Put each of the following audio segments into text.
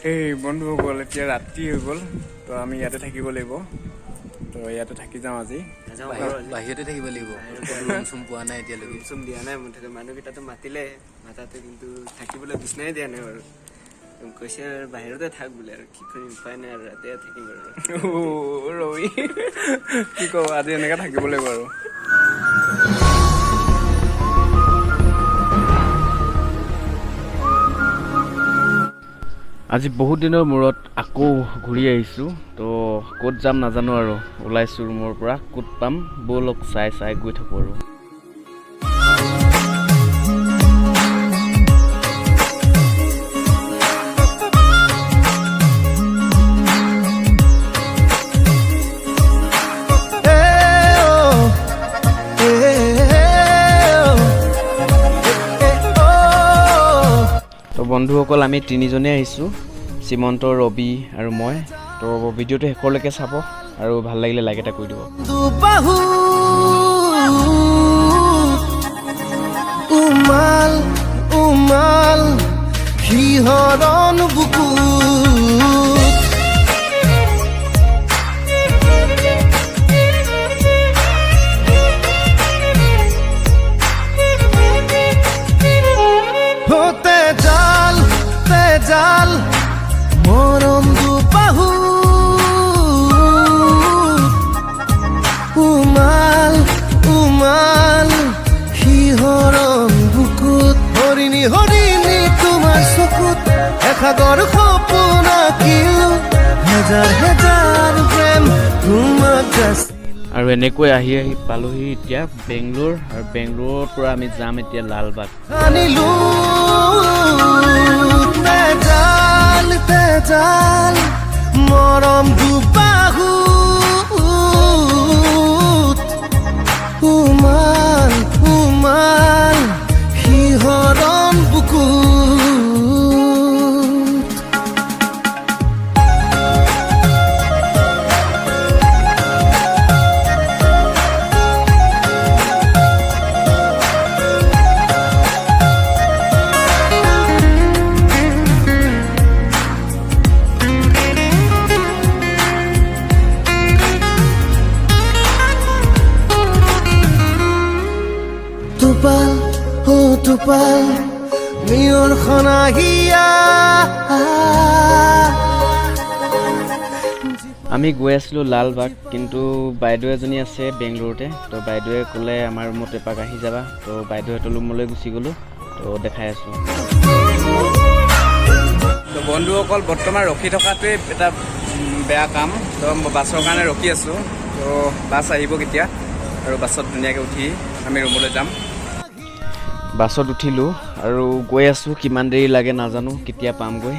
এই বন্ধুসকল এতিয়া ৰাতি হৈ গ'ল তো আমি ইয়াতে থাকিব লাগিব তো ইয়াতে থাকি যাওঁ আজি বাহিৰতে থাকিব লাগিব ৰুম চুম পোৱা নাই এতিয়ালৈকে চুম দিয়া নাই মুঠতে মানুহকেইটাতো মাতিলে মাতাতে কিন্তু থাকিবলৈ বিচনাই দিয়া নাই বাৰু কৈছে বাহিৰতে থাক বোলে আৰু কি কৰিম উপায় নাই আৰু ৰাতিয়ে থাকিম আৰু ৰবি কি কওঁ আজি এনেকৈ থাকিব লাগিব আৰু আজি বহুত দিনৰ মূৰত আকৌ ঘূৰি আহিছোঁ তো ক'ত যাম নাজানো আৰু ওলাইছোঁ ৰুমৰ পৰা ক'ত পাম ব'লক চাই চাই গৈ থাকোঁ আৰু বন্ধুসকল আমি তিনিজনে আহিছোঁ শ্ৰীমন্ত ৰবি আৰু মই তো ভিডিঅ'টো শেষলৈকে চাব আৰু ভাল লাগিলে লাইক এটা কৰি দিব উমাল উমাল সিহৰণ বুকু জাল মৰম দুপাহু উমাল উমাল সিহৰণ বুকুত হৰিণী হৰিণী তোমাৰ চকুত এসাগৰ সপোন আঁকিলো হেজাৰ হেজাৰ প্ৰেম তোমাক যাচি আৰু এনেকৈ আহি আহি পালোহি এতিয়া বেংগলোৰ আৰু বেংগলোৰৰ পৰা আমি যাম এতিয়া লালবাগ আনিলো তেজাল তেজাল মৰম দুবাহু উমাল উমাল সিহৰণ বুকু Tupal, oh tupal, mior khonahia. আমি গৈ আছিলোঁ লালবাগ কিন্তু বাইদেউ এজনী আছে বেংগলোৰতে তো বাইদেৱে ক'লে আমাৰ ৰুমত এপাক আহি যাবা তো বাইদেউহঁতৰ ৰুমলৈ গুচি গ'লোঁ তো দেখাই আছোঁ তো বন্ধুসকল বৰ্তমান ৰখি থকাটোৱে এটা বেয়া কাম তো বাছৰ কাৰণে ৰখি আছোঁ তো বাছ আহিব কেতিয়া আৰু বাছত ধুনীয়াকৈ উঠি আমি ৰুমলৈ যাম বাছত উঠিলোঁ আৰু গৈ আছোঁ কিমান দেৰি লাগে নাজানো কেতিয়া পামগৈ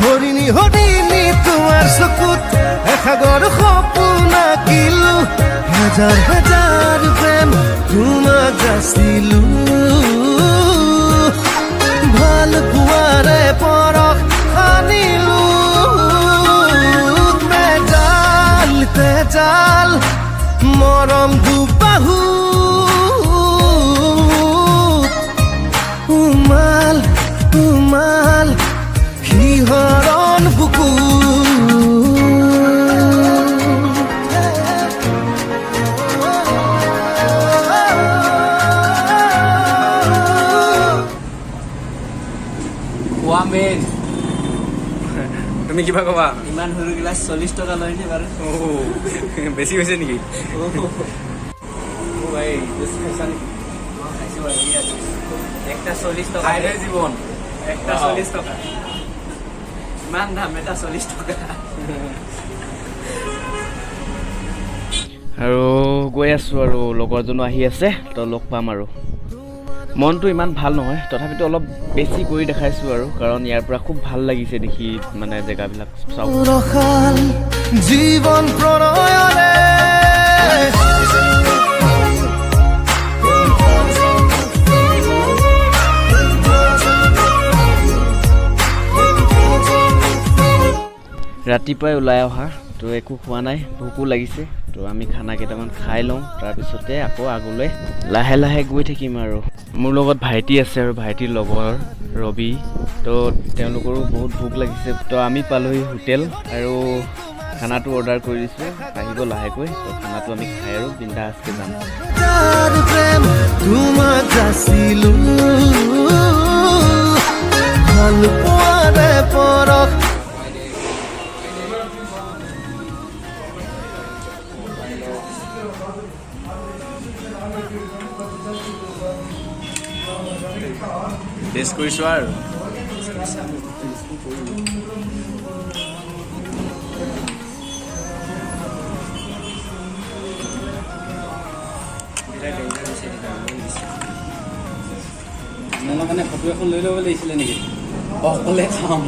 হৰিণী হৰিণী তোমাৰ চকুত এসাগৰ সপোন আঁকিলো হেজাৰ হেজাৰ প্ৰেম তোমাক যাচিলো ভাল পোৱাৰে পৰশ সানিলো তেজাল তেজাল মৰম দুবাহু উমাল উমাল সিহৰণ বুকু তুমি কিবা ক'বা ইমান সৰু গিলাচ 40 টকা লয়নে বাৰু বেছি হৈছে নেকি একটা 40 টকা জীৱন একটা 40 টকা ইমান দাম এটা 40 টকা আৰু গৈ আছোঁ আৰু লগৰজনো আহি আছে তো লগ পাম আৰু মনটো ইমান ভাল নহয় তথাপিতো অলপ বেছি কৰি দেখাইছোঁ আৰু কাৰণ ইয়াৰ পৰা খুব ভাল লাগিছে দেখি মানে জেগাবিলাক চাওক জীৱন প্ৰণয়ৰে ৰাতিপুৱাই ওলাই অহা তো একো খোৱা নাই, ভোকো লাগিছে। তো আমি খানা কেইটামান খাই লওঁ, তাৰপিছতে আকৌ আগলৈ লাহে লাহে গৈ থাকিম আৰু। মোৰ লগত ভাইটি আছে আৰু ভাইটিৰ লগৰ ৰবি। তো তেওঁলোকৰো বহুত ভোক লাগিছে। তো আমি পালোহি হোটেল আৰু খানাটো অৰ্ডাৰ কৰি দিছোঁ, আহিব লাহেকৈ। তো খানাটো আমি খাই আৰু বিন্দাছকৈ যাম। যাৰ প্ৰেম তোমাক যাচিলো ভাল পোৱাৰে পৰশ টেষ্ট কৰিছোঁ আৰু আপোনালোকৰ কাৰণে ফটো এখন লৈ ল'ব লাগিছিলে নেকি? অকলে খাম।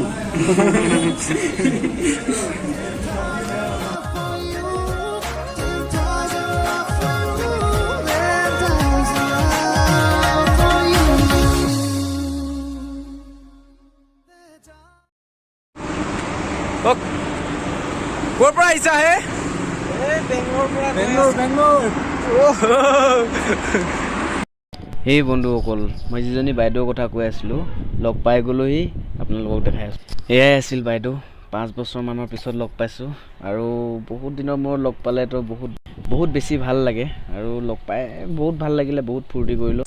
ক'ৰ পৰা আহিছা হে? সেই বন্ধুসকল, মই যিজনী বাইদেউৰ কথা কৈ আছিলোঁ, লগ পাই গ'লোহি, আপোনালোকক দেখাই আছোঁ। এয়াই আছিল বাইদেউ, 5 বছৰমানৰ পিছত লগ পাইছোঁ আৰু বহুত দিনৰ মূৰত লগ পালেতো বহুত বেছি ভাল লাগে আৰু লগ পাই বহুত ভাল লাগিলে, বহুত ফূৰ্তি কৰিলোঁ।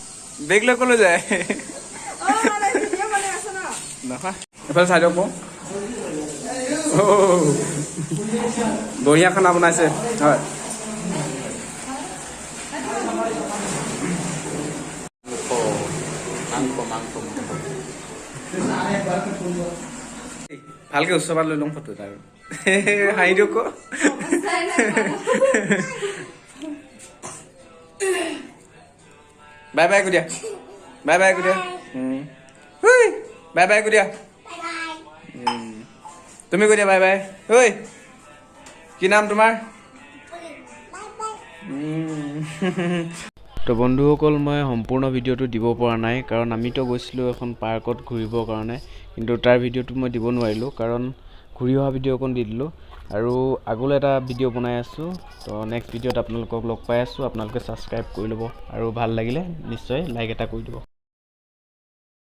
বেগ লৈ ক'লৈ যায়? নহয় এইফালে চাই দিয়ক। বঢ়িয়া খানা বনাইছে, হয়। ভালকে ওচৰৰ লৈ লওঁ ফটো এটা আৰু হাঁহি দিয়ক। Bye bye কুদিয়া, bye bye কুদিয়া, bye bye কুদিয়া। তুমি কৈ দিয়া বাই বাই। ঐ কি নাম তোমাৰ? তো বন্ধুসকল, মই সম্পূৰ্ণ ভিডিঅ'টো দিব পৰা নাই, কাৰণ আমিতো গৈছিলোঁ এখন পাৰ্কত ঘূৰিবৰ কাৰণে, কিন্তু তাৰ ভিডিঅ'টো মই দিব নোৱাৰিলোঁ, কাৰণ ঘূৰি অহা ভিডিঅ' অকণ দি দিলোঁ। আৰু আগলৈ এটা ভিডিঅ' বনাই আছোঁ। তো নেক্সট ভিডিঅ'ত আপোনালোকক লগ পাই আছোঁ। আপোনালোকে ছাবস্ক্ৰাইব কৰি ল'ব আৰু ভাল লাগিলে নিশ্চয় লাইক এটা কৰি দিব।